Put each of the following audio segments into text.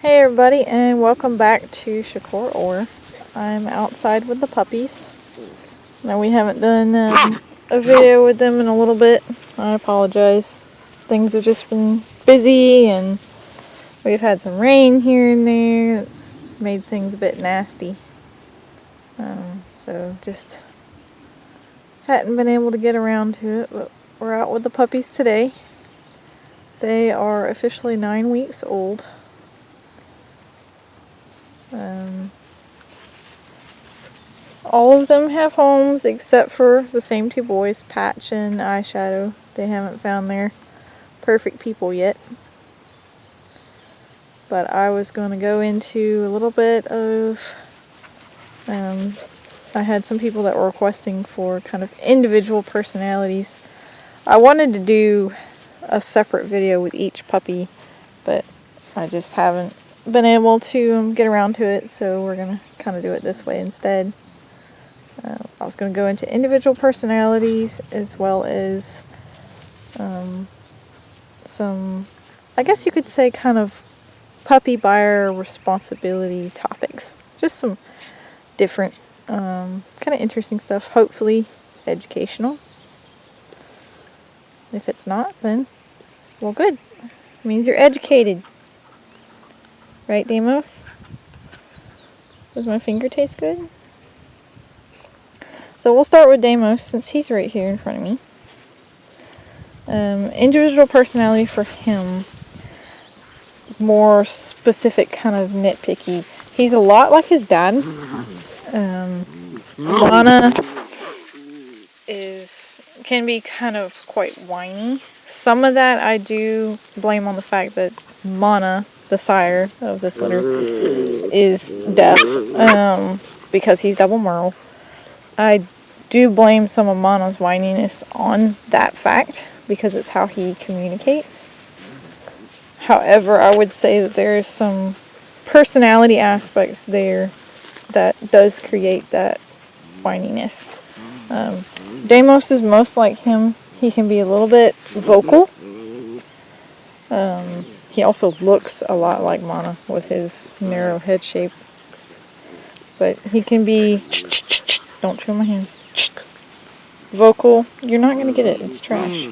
Hey everybody, and welcome back to Shakur Or. I'm outside with the puppies. Now we haven't done a video with them in a little bit. I apologize. Things have just been busy and we've had some rain here and there. It's made things a bit nasty. So just hadn't been able to get around to it, but we're out with the puppies today. They are officially 9 weeks old. All of them have homes except for the same two boys, Patch and Eyeshadow. They haven't found their perfect people yet. But I was going to go into a little bit of... I had some people that were requesting for kind of individual personalities. I wanted to do a separate video with each puppy, but I just haven't been able to get around to it, so we're going to kind of do it this way instead. I was going to go into individual personalities as well as some, I guess you could say, kind of puppy buyer responsibility topics. Just some different, kind of interesting stuff. Hopefully educational. If it's not, then, well, good. It means you're educated. Right, Deimos? Does my finger taste good? So we'll start with Deimos since he's right here in front of me. Individual personality for him. More specific, kind of nitpicky. He's a lot like his dad. Mana can be kind of quite whiny. Some of that I do blame on the fact that Mana, the sire of this litter, is deaf. Because he's double merle. I do blame some of Mana's whininess on that fact, because it's how he communicates. However, I would say that there's some personality aspects there that does create that whininess. Deimos is most like him. He can be a little bit vocal. He also looks a lot like Mana with his narrow head shape. But he can be... Don't chew my hands. Vocal. You're not going to get it. It's trash.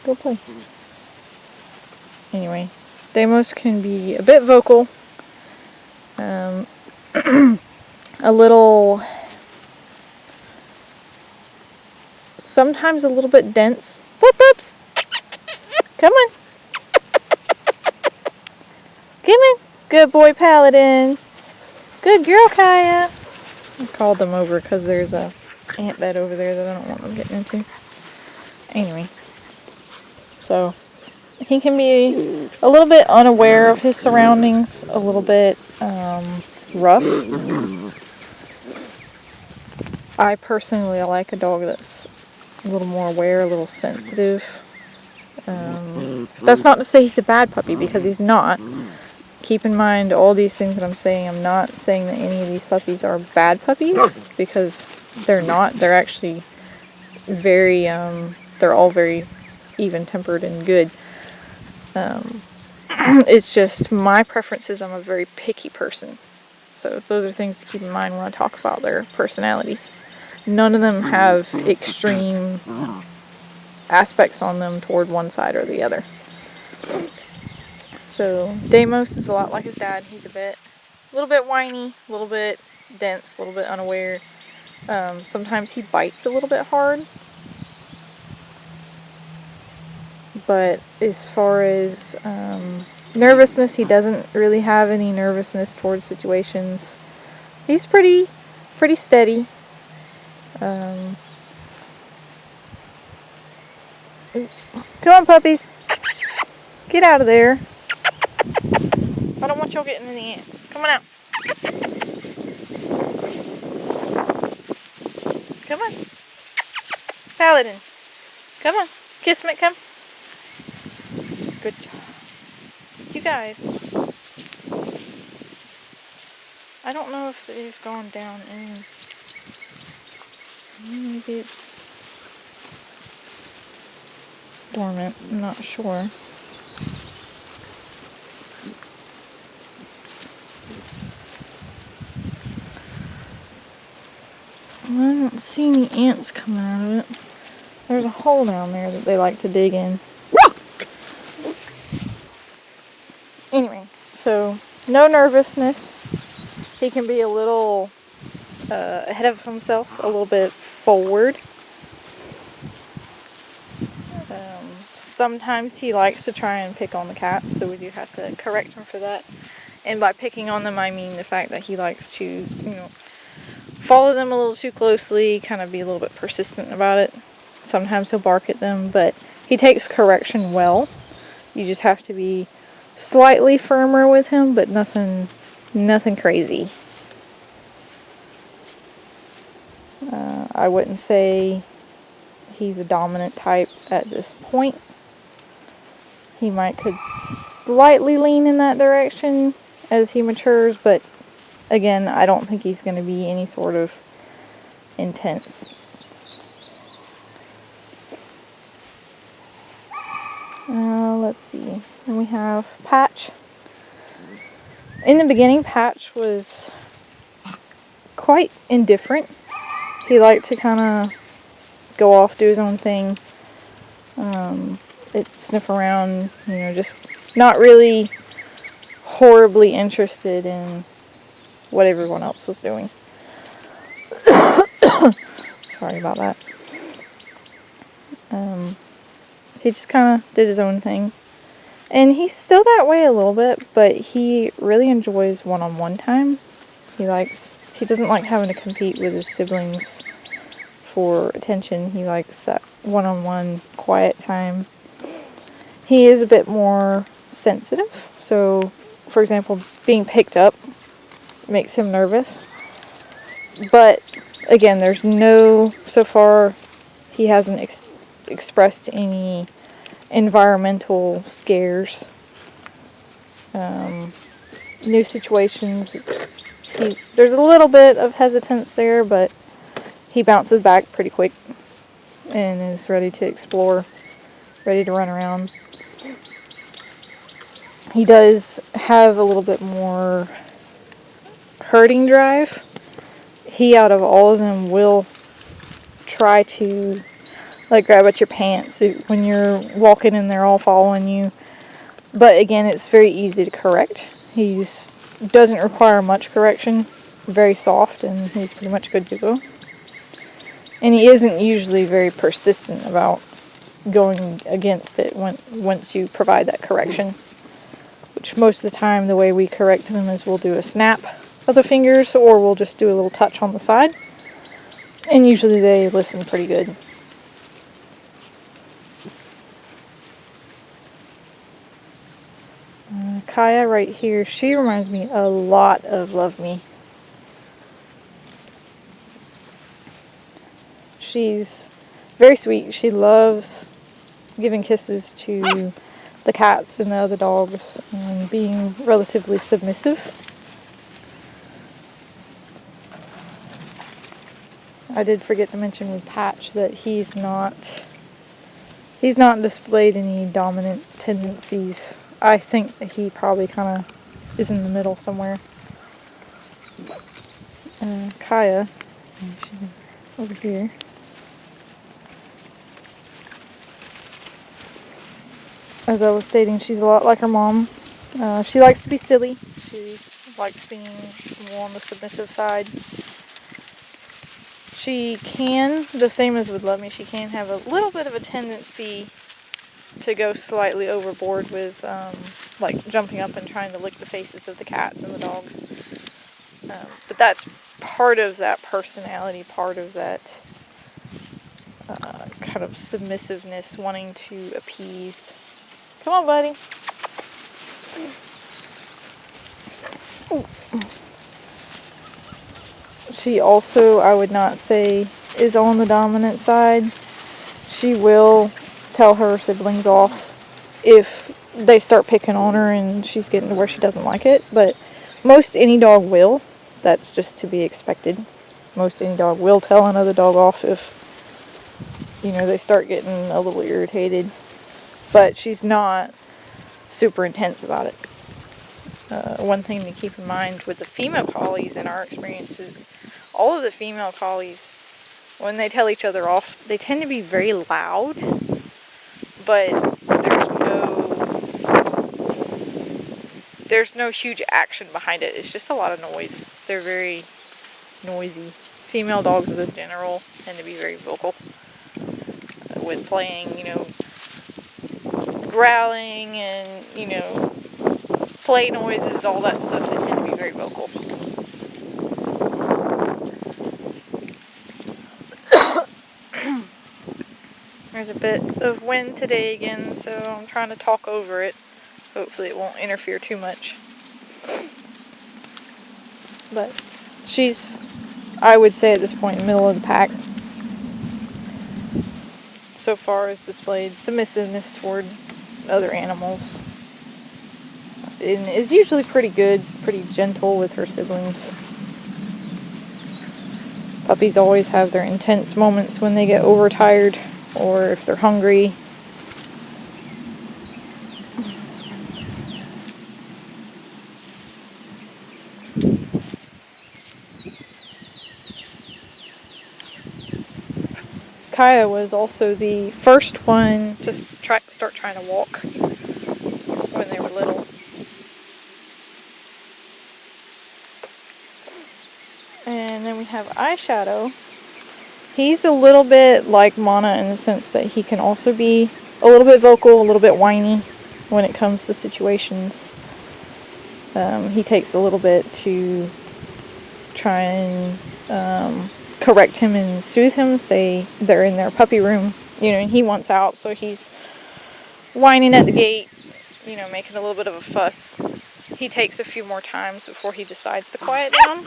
Go play. Anyway, Deimos can be a bit vocal. A little... Sometimes a little bit dense. Whoop whoops! Come on. Come on. Good boy, Paladin. Good girl, Kaya. I called them over because there's a ant bed over there that I don't want them getting into. Anyway. So, he can be a little bit unaware of his surroundings. A little bit rough. I personally like a dog that's a little more aware, a little sensitive. That's not to say he's a bad puppy, because he's not. Keep in mind all these things that I'm saying. I'm not saying that any of these puppies are bad puppies, because they're not. They're actually very, they're all very even-tempered and good. It's just my preferences. I'm a very picky person. So those are things to keep in mind when I talk about their personalities. None of them have extreme aspects on them toward one side or the other. So Deimos is a lot like his dad. He's a little bit whiny, a little bit dense, a little bit unaware. Sometimes he bites a little bit hard. But as far as nervousness, he doesn't really have any nervousness towards situations. He's pretty steady. Come on, puppies. Get out of there. I don't want y'all getting in the ants. Come on out. Come on. Paladin. Come on. Kiss me, come. Good job. You guys. I don't know if they've gone down in... Maybe it's dormant. I'm not sure. see any ants coming out of it. There's a hole down there that they like to dig in. Anyway, so no nervousness. He can be a little ahead of himself, a little bit forward. Sometimes he likes to try and pick on the cats, so we do have to correct him for that. And by picking on them, I mean the fact that he likes to, you know, follow them a little too closely, kind of be a little bit persistent about it. Sometimes he'll bark at them, but he takes correction well. You just have to be slightly firmer with him, but nothing crazy. I wouldn't say he's a dominant type at this point. He could slightly lean in that direction as he matures, but again, I don't think he's going to be any sort of intense. Let's see. Then we have Patch. In the beginning, Patch was quite indifferent. He liked to kind of go off, do his own thing. Sniff around, you know, just not really horribly interested in what everyone else was doing. Sorry about that. He just kind of did his own thing. And he's still that way a little bit, but he really enjoys one-on-one time. He doesn't like having to compete with his siblings for attention. He likes that one-on-one quiet time. He is a bit more sensitive. So, for example, being picked up makes him nervous. But, again, so far, he hasn't expressed any environmental scares. New situations, there's a little bit of hesitance there, but he bounces back pretty quick and is ready to explore, ready to run around. He does have a little bit more herding drive. He, out of all of them, will try to grab at your pants when you're walking and they're all following you. But again, it's very easy to correct. He doesn't require much correction. Very soft, and he's pretty much good to go. And he isn't usually very persistent about going against it once you provide that correction. Which most of the time, the way we correct them is we'll do a snap of the fingers, or we'll just do a little touch on the side. And usually they listen pretty good. Kaya right here, she reminds me a lot of Loveme. She's very sweet. She loves giving kisses to the cats and the other dogs and being relatively submissive. I did forget to mention with Patch that he's not displayed any dominant tendencies. I think that he probably kind of is in the middle somewhere. Kaya, she's over here. As I was stating, she's a lot like her mom. She likes to be silly. She likes being more on the submissive side. She can, the same as with Loveme, she can have a little bit of a tendency to go slightly overboard with, jumping up and trying to lick the faces of the cats and the dogs. But that's part of that personality, part of that kind of submissiveness, wanting to appease. Come on, buddy. Ooh. She also, I would not say, is on the dominant side. She will tell her siblings off if they start picking on her and she's getting to where she doesn't like it. But most any dog will. That's just to be expected. Most any dog will tell another dog off if, they start getting a little irritated. But she's not super intense about it. One thing to keep in mind with the female collies in our experience is all of the female collies when they tell each other off, they tend to be very loud, but there's no huge action behind it. It's just a lot of noise. They're very noisy. Female dogs, as a general, tend to be very vocal with playing, you know, growling and, you know, play noises, all that stuff. They tend to be very vocal. There's a bit of wind today again, so I'm trying to talk over it. Hopefully it won't interfere too much. But she's, I would say at this point, middle of the pack. So far has displayed submissiveness toward other animals. And is usually pretty good, pretty gentle with her siblings. Puppies always have their intense moments when they get overtired or if they're hungry. Kaya was also the first one to start trying to walk when they were little. And then we have Eyeshadow. He's a little bit like Mana in the sense that he can also be a little bit vocal, a little bit whiny when it comes to situations. He takes a little bit to try and correct him and soothe him. Say they're in their puppy room, you know, and he wants out, so he's whining at the gate, you know, making a little bit of a fuss. He takes a few more times before he decides to quiet down,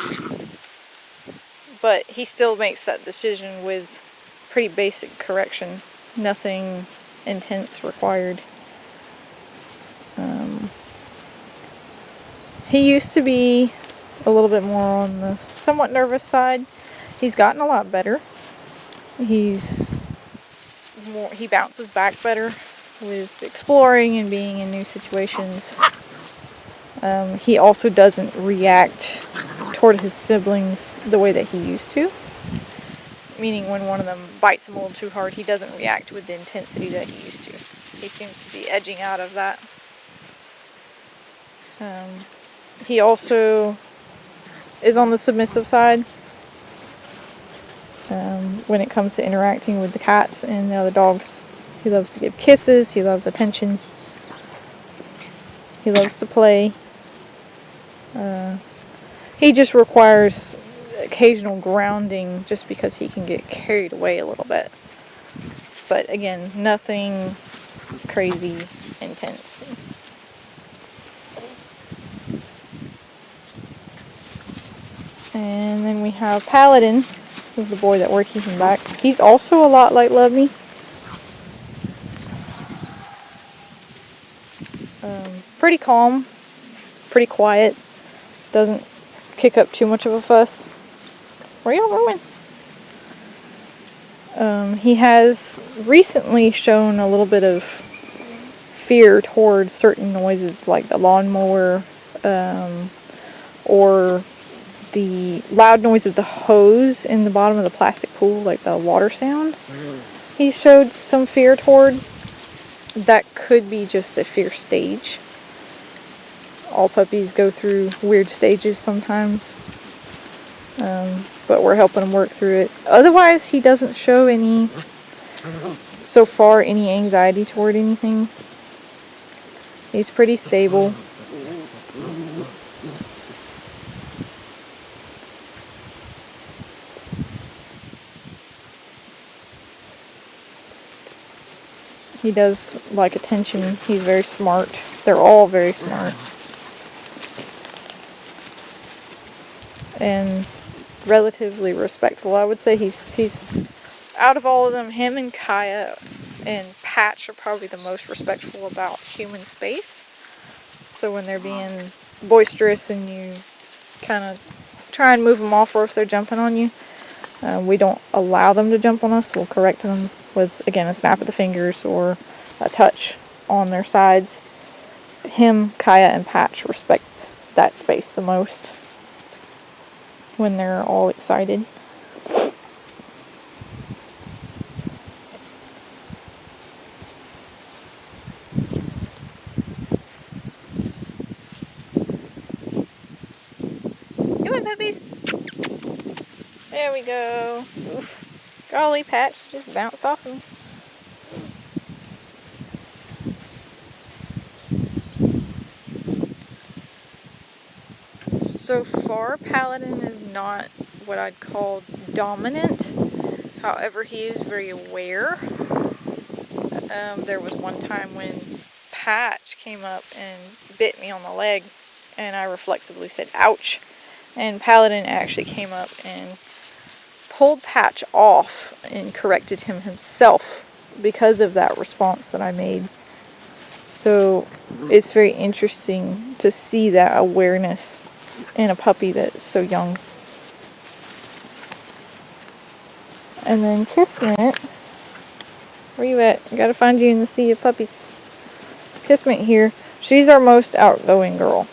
but he still makes that decision with pretty basic correction. Nothing intense required. He used to be a little bit more on the somewhat nervous side. He's gotten a lot better. He bounces back better with exploring and being in new situations. He also doesn't react toward his siblings the way that he used to. Meaning when one of them bites him a little too hard, he doesn't react with the intensity that he used to. He seems to be edging out of that. He also is on the submissive side. When it comes to interacting with the cats and the other dogs, he loves to give kisses, he loves attention, he loves to play. He just requires occasional grounding just because he can get carried away a little bit. But again, nothing crazy intense. And then we have Paladin, who's the boy that we're keeping back. He's also a lot like Loveme. Pretty calm, pretty quiet, doesn't kick up too much of a fuss. Where y'all going? He has recently shown a little bit of fear towards certain noises like the lawnmower, or the loud noise of the hose in the bottom of the plastic pool, like the water sound. He showed some fear toward. That could be just a fear stage. All puppies go through weird stages sometimes. But we're helping him work through it. Otherwise, he doesn't show any anxiety toward anything. He's pretty stable. He does like attention. He's very smart. They're all very smart. And relatively respectful. I would say he's out of all of them, him and Kaya and Patch are probably the most respectful about human space. So when they're being boisterous and you kind of try and move them off, or if they're jumping on you, we don't allow them to jump on us. We'll correct them with, again, a snap of the fingers or a touch on their sides. Him, Kaya, and Patch respect that space the most when they're all excited. puppies? There we go. Oof. Golly, Patch just bounced off me. So far, Paladin is not what I'd call dominant. However, he is very aware. There was one time when Patch came up and bit me on the leg, and I reflexively said, ouch. And Paladin actually came up and pulled Patch off and corrected him himself because of that response that I made. So it's very interesting to see that awareness in a puppy that's so young. And then Kismet, where you at? I gotta find you in the sea of puppies. Kismet here, she's our most outgoing girl.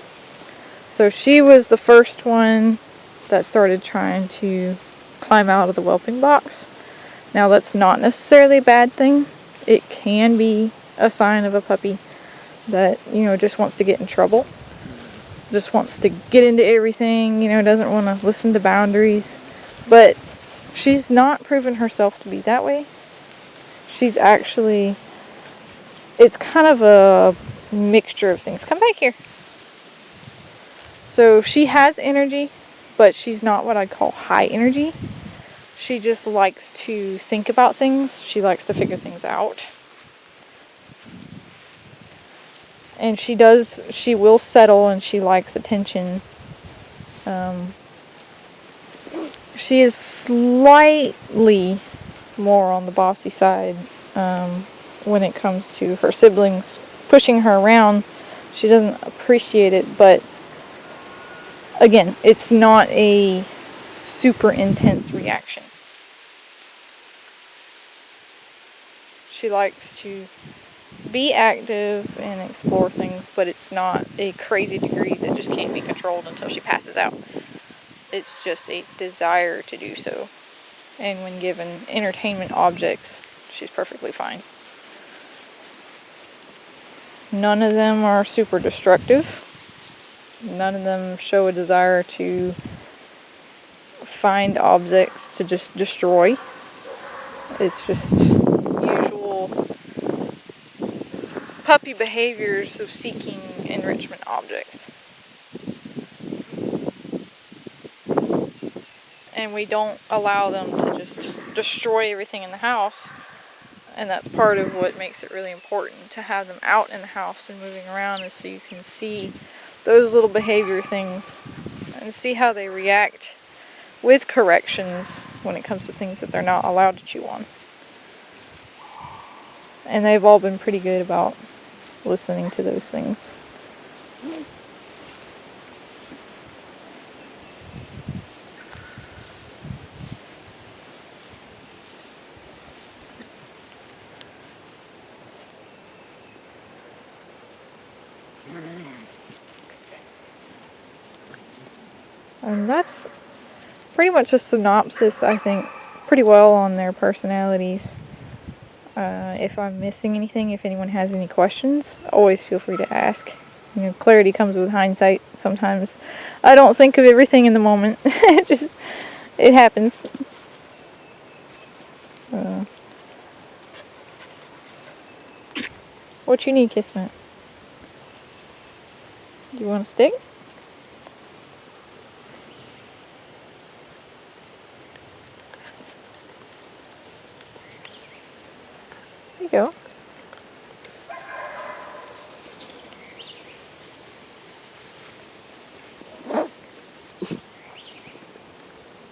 So she was the first one that started trying to climb out of the whelping box. Now that's not necessarily a bad thing. It can be a sign of a puppy that, you know, just wants to get in trouble. Just wants to get into everything, you know, doesn't want to listen to boundaries. But she's not proven herself to be that way. She's actually, it's kind of a mixture of things. Come back here. So she has energy, but she's not what I'd call high energy. She just likes to think about things. She likes to figure things out. And she will settle, and she likes attention. She is slightly more on the bossy side when it comes to her siblings pushing her around. She doesn't appreciate it, but again, it's not a super intense reaction. She likes to be active and explore things, but it's not a crazy degree that just can't be controlled until she passes out. It's just a desire to do so. And when given entertainment objects, she's perfectly fine. None of them are super destructive. None of them show a desire to find objects to just destroy. It's just usual puppy behaviors of seeking enrichment objects. And we don't allow them to just destroy everything in the house. And that's part of what makes it really important to have them out in the house and moving around, is so you can see those little behavior things and see how they react with corrections when it comes to things that they're not allowed to chew on. And they've all been pretty good about listening to those things. And that's pretty much a synopsis, I think, pretty well on their personalities. If I'm missing anything, if anyone has any questions, always feel free to ask. You know, clarity comes with hindsight. Sometimes I don't think of everything in the moment. It happens. What you need, Kismet? Do you want a stick? There you go.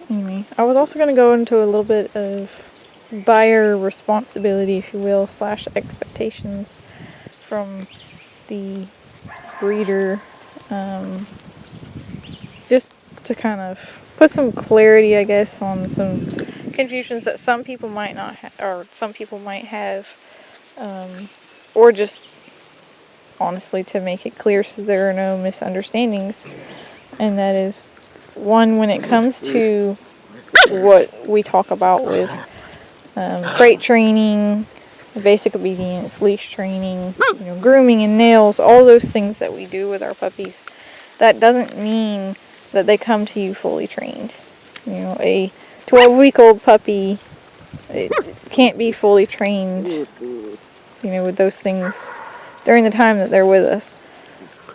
Anyway, I was also going to go into a little bit of buyer responsibility, if you will, / expectations from the breeder, just to kind of put some clarity, I guess, on some confusions that some people might not or some people might have, or just honestly to make it clear so there are no misunderstandings. And that is, one, when it comes to what we talk about with crate training, basic obedience, leash training, you know, grooming and nails, all those things that we do with our puppies, that doesn't mean that they come to you fully trained. You know, a 12-week-old puppy, it can't be fully trained, you know, with those things during the time that they're with us.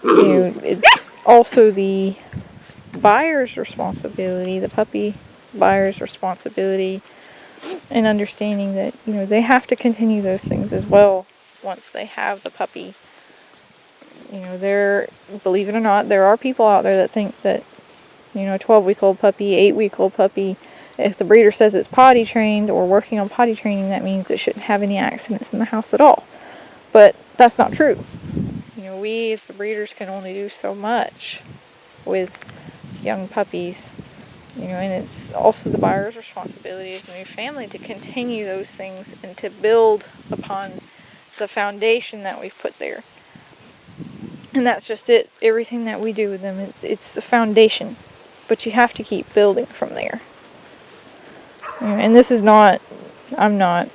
You know, it's also the buyer's responsibility, the puppy buyer's responsibility, and understanding that, you know, they have to continue those things as well once they have the puppy. You know, believe it or not, there are people out there that think that, you know, a 12-week-old puppy, 8-week-old puppy, if the breeder says it's potty trained or working on potty training, that means it shouldn't have any accidents in the house at all. But that's not true. You know, we as the breeders can only do so much with young puppies. You know, and it's also the buyer's responsibility as a new family to continue those things and to build upon the foundation that we've put there. And that's just it. Everything that we do with them, it's the foundation. But you have to keep building from there. You know, and this is not, I'm not,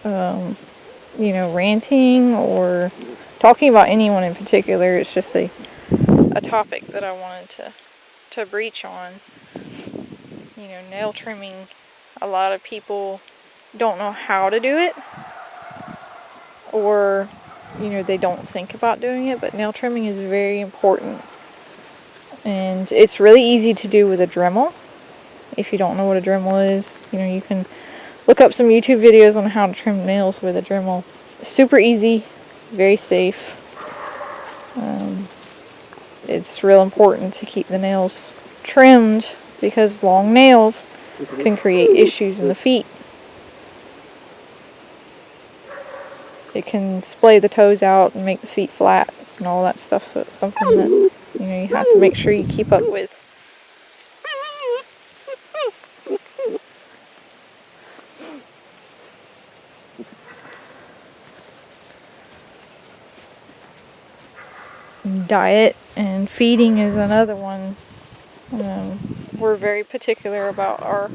you know, ranting or talking about anyone in particular. It's just a topic that I wanted to breach on. You know, nail trimming, a lot of people don't know how to do it, or, you know, they don't think about doing it, but nail trimming is very important. And it's really easy to do with a Dremel. If you don't know what a Dremel is, you know, you can look up some YouTube videos on how to trim nails with a Dremel. Super easy, very safe. It's real important to keep the nails trimmed because long nails can create issues in the feet. It can splay the toes out and make the feet flat and all that stuff, so it's something that, you know, you have to make sure you keep up with. Diet and feeding is another one. We're very particular about our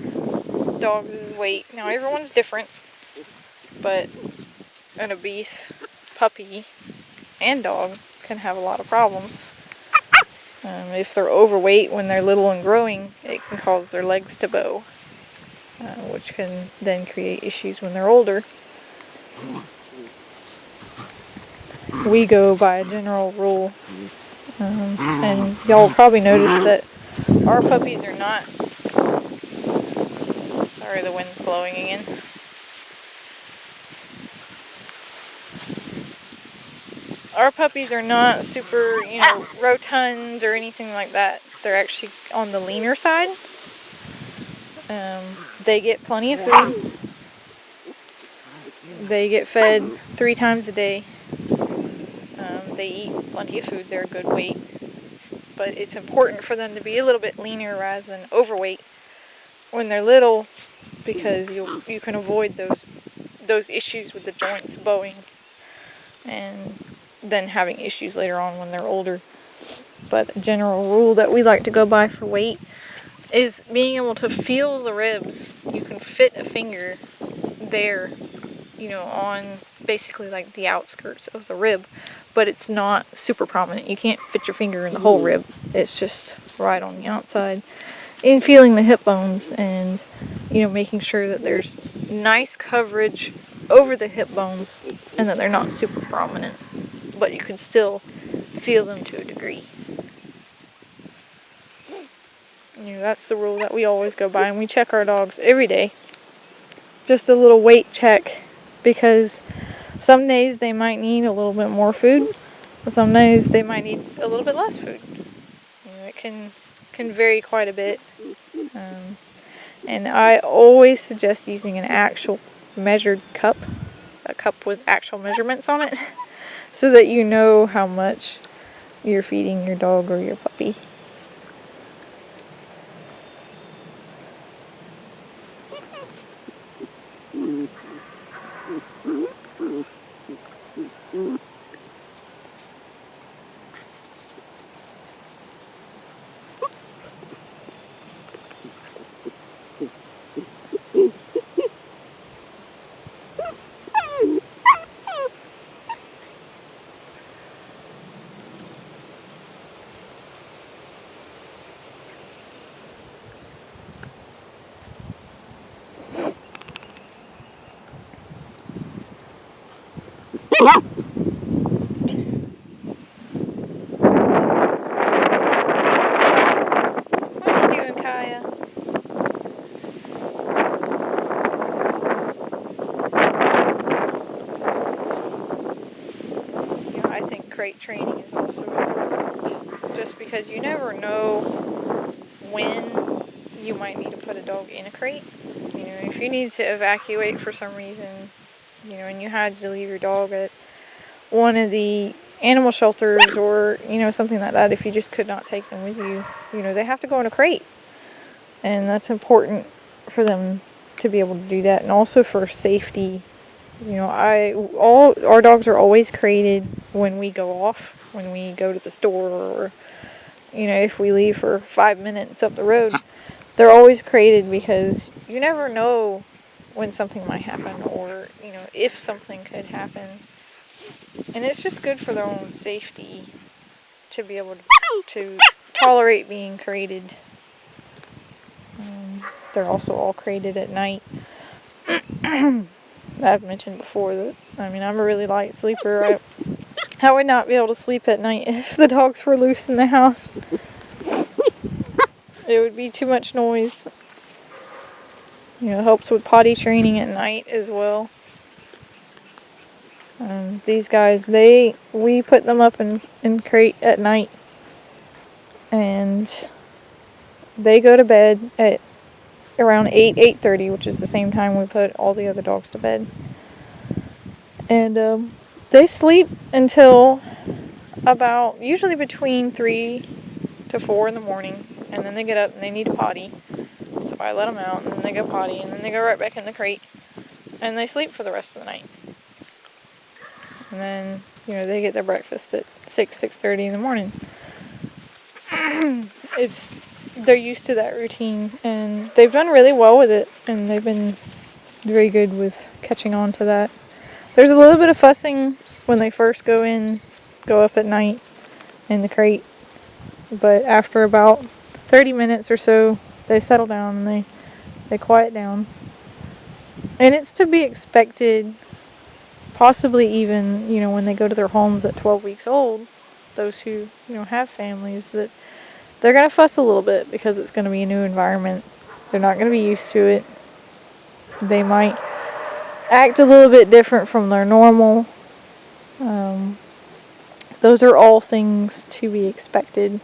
dog's weight. Now, everyone's different, but an obese puppy and dog can have a lot of problems. If they're overweight when they're little and growing, it can cause their legs to bow, which can then create issues when they're older. We go by a general rule, and y'all will probably notice that our puppies are not, sorry, the wind's blowing again. Our puppies are not super, you know, rotund or anything like that. They're actually on the leaner side. They get plenty of food. They get fed 3 times a day. They eat plenty of food. They're a good weight. But it's important for them to be a little bit leaner rather than overweight when they're little, because you can avoid those issues with the joints bowing and then having issues later on when they're older. But a general rule that we like to go by for weight is being able to feel the ribs. You can fit a finger there, you know, on basically like the outskirts of the rib, but it's not super prominent. You can't fit your finger in the whole rib. It's just right on the outside. In feeling the hip bones and, you know, making sure that there's nice coverage over the hip bones and that they're not super prominent, but you can still feel them to a degree. You know, that's the rule that we always go by, and we check our dogs every day. Just a little weight check, because some days they might need a little bit more food, some days they might need a little bit less food. You know, it can vary quite a bit. And I always suggest using an actual measured cup, a cup with actual measurements on it, so that you know how much you're feeding your dog or your puppy. What you doing, Kaya? You know, I think crate training is also important, just because you never know when you might need to put a dog in a crate. You know, if you need to evacuate for some reason, you know, and you had to leave your dog at one of the animal shelters or, you know, something like that, if you just could not take them with you, you know, they have to go in a crate. And that's important for them to be able to do that, and also for safety. You know, all our dogs are always crated when we go off, when we go to the store, or, you know, if we leave for 5 minutes up the road, they're always crated, because you never know when something might happen, or, you know, if something could happen. And it's just good for their own safety to be able to tolerate being crated. They're also all crated at night. I've mentioned before that, I mean, I'm a really light sleeper. I would not be able to sleep at night if the dogs were loose in the house. It would be too much noise. You know, it helps with potty training at night as well. These guys, we put them up in crate at night, and they go to bed at around 8:30, which is the same time we put all the other dogs to bed. And they sleep until about, usually between 3 to 4 in the morning, and then they get up and they need a potty. So I let them out, and then they go potty, and then they go right back in the crate, and they sleep for the rest of the night. And then, you know, they get their breakfast at 6:30 in the morning. They're used to that routine, and they've done really well with it, and they've been very good with catching on to that. There's a little bit of fussing when they first go up at night in the crate, but after about 30 minutes or so, they settle down and they quiet down. And it's to be expected, possibly even, you know, when they go to their homes at 12 weeks old, those who, you know, have families, that they're going to fuss a little bit because it's going to be a new environment. They're not going to be used to it. They might act a little bit different from their normal. Those are all things to be expected,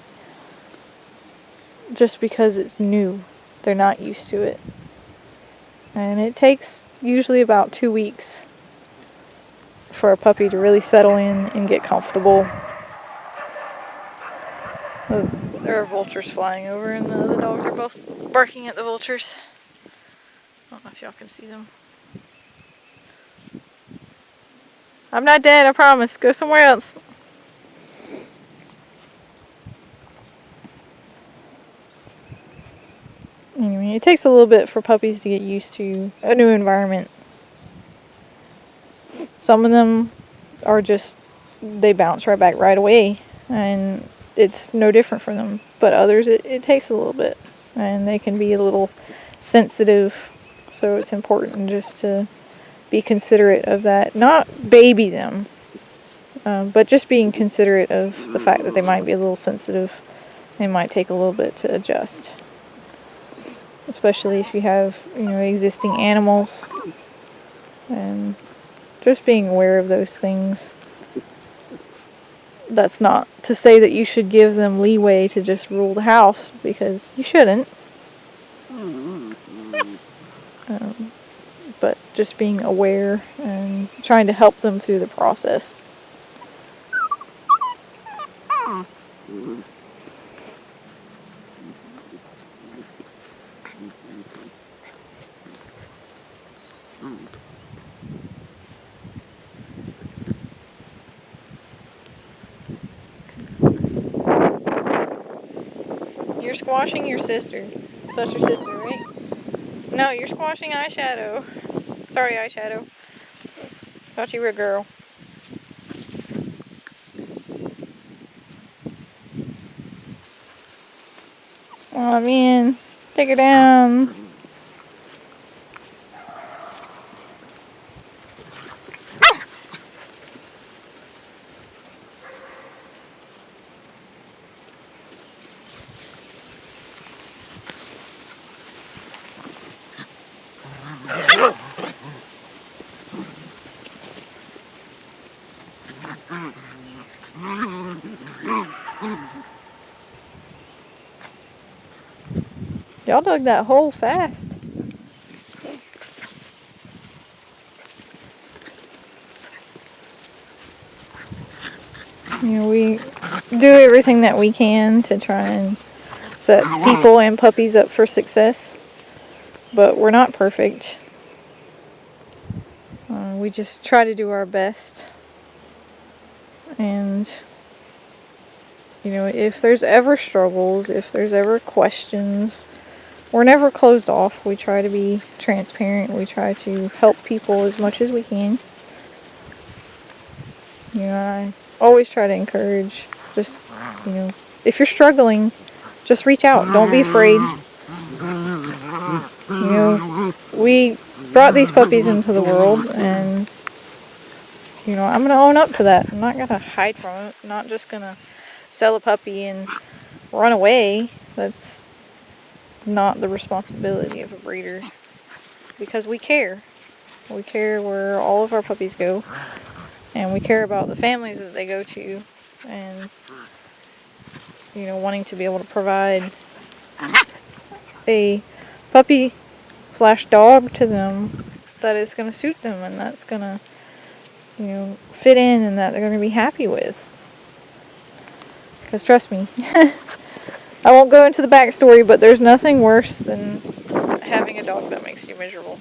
just because it's new. They're not used to it. And it takes usually about 2 weeks for a puppy to really settle in and get comfortable. There are vultures flying over, and the dogs are both barking at the vultures. I don't know if y'all can see them. I'm not dead, I promise. Go somewhere else. Anyway, it takes a little bit for puppies to get used to a new environment. Some of them are just, they bounce right back right away, and it's no different for them. But others, it takes a little bit, and they can be a little sensitive, so it's important just to be considerate of that. Not baby them, but just being considerate of the fact that they might be a little sensitive. They might take a little bit to adjust, especially if you have, you know, existing animals, and just being aware of those things. That's not to say that you should give them leeway to just rule the house, because you shouldn't. But just being aware and trying to help them through the process. You're squashing your sister. That's your sister, right? No, you're squashing Eyeshadow. Sorry, Eyeshadow. Thought you were a girl. Oh man, take her down. Y'all dug that hole fast. You know, we do everything that we can to try and set people and puppies up for success, but we're not perfect. We just try to do our best. And, you know, if there's ever struggles, if there's ever questions, we're never closed off. We try to be transparent. We try to help people as much as we can. You know, I always try to encourage, just, you know, if you're struggling, just reach out. Don't be afraid. You know, we brought these puppies into the world, and, you know, I'm going to own up to that. I'm not going to hide from it. I'm not just going to sell a puppy and run away. That's not the responsibility of a breeder, because we care. We care where all of our puppies go, and we care about the families that they go to, and, you know, wanting to be able to provide a puppy / dog to them that is going to suit them, and that's going to, you know, fit in, and that they're going to be happy with. Because trust me, I won't go into the backstory, but there's nothing worse than having a dog that makes you miserable.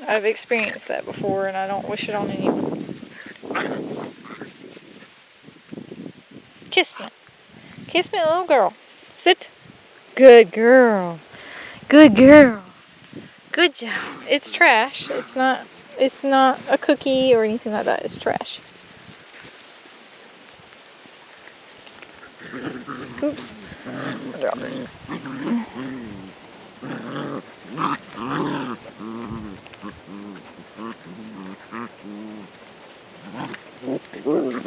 I've experienced that before, and I don't wish it on anyone. Kiss me. Kiss me, little girl. Sit. Good girl. Good girl. Good job. It's trash. It's not a cookie or anything like that. It's trash. Oops. Drop it.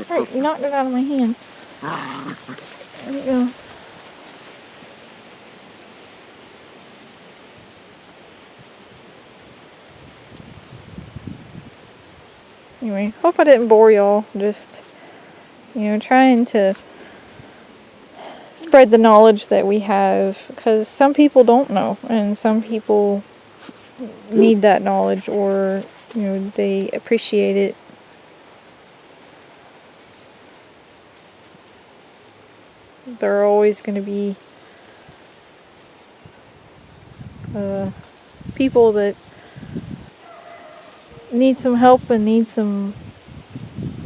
Alright, you knocked it out of my hand. There you go. Anyway, hope I didn't bore y'all. Just, you know, trying to spread the knowledge that we have, because some people don't know, and some people need that knowledge, or, you know, they appreciate it. There are always going to be people that need some help and need some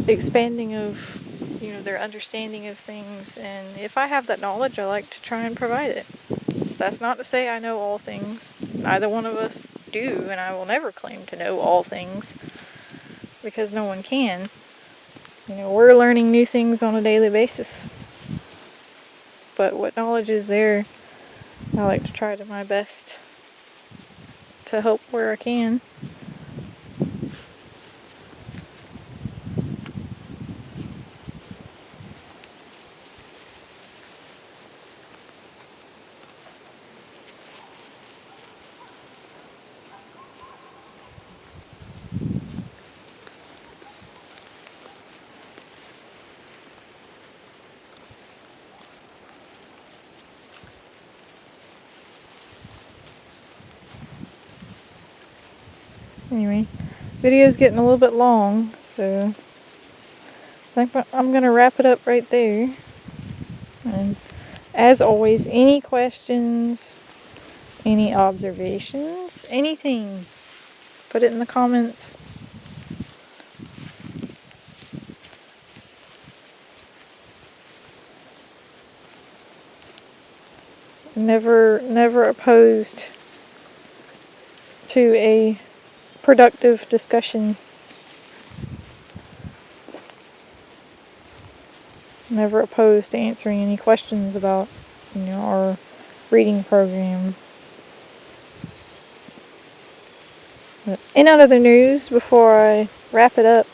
expanding of, you know, their understanding of things, and if I have that knowledge, I like to try and provide it. That's not to say I know all things. Neither one of us do, and I will never claim to know all things, because no one can. You know, we're learning new things on a daily basis. But what knowledge is there, I like to try to my best to help where I can. Anyway, video's getting a little bit long, so I think I'm going to wrap it up right there. And as always, any questions, any observations, anything, put it in the comments. Never opposed to a productive discussion. Never opposed to answering any questions about, you know, our reading program. But in other news, before I wrap it up,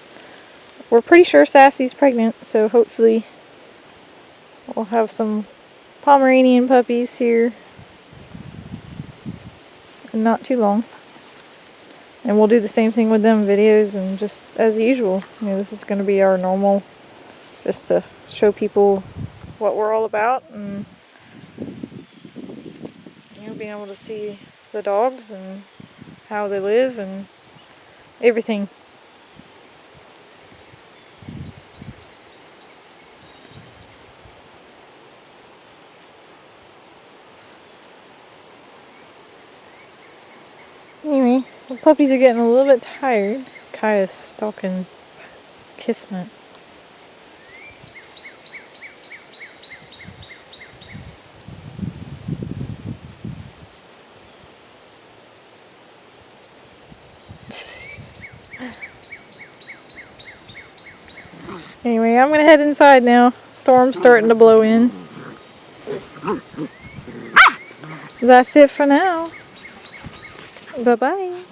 we're pretty sure Sassy's pregnant, so hopefully we'll have some Pomeranian puppies here in not too long. And we'll do the same thing with them videos, and just as usual, you know, this is going to be our normal, just to show people what we're all about, and you know, being able to see the dogs and how they live and everything. Anyway, the puppies are getting a little bit tired. Kaya's stalking Kismet. Anyway, I'm gonna head inside now. Storm's starting to blow in. That's it for now. Bye-bye.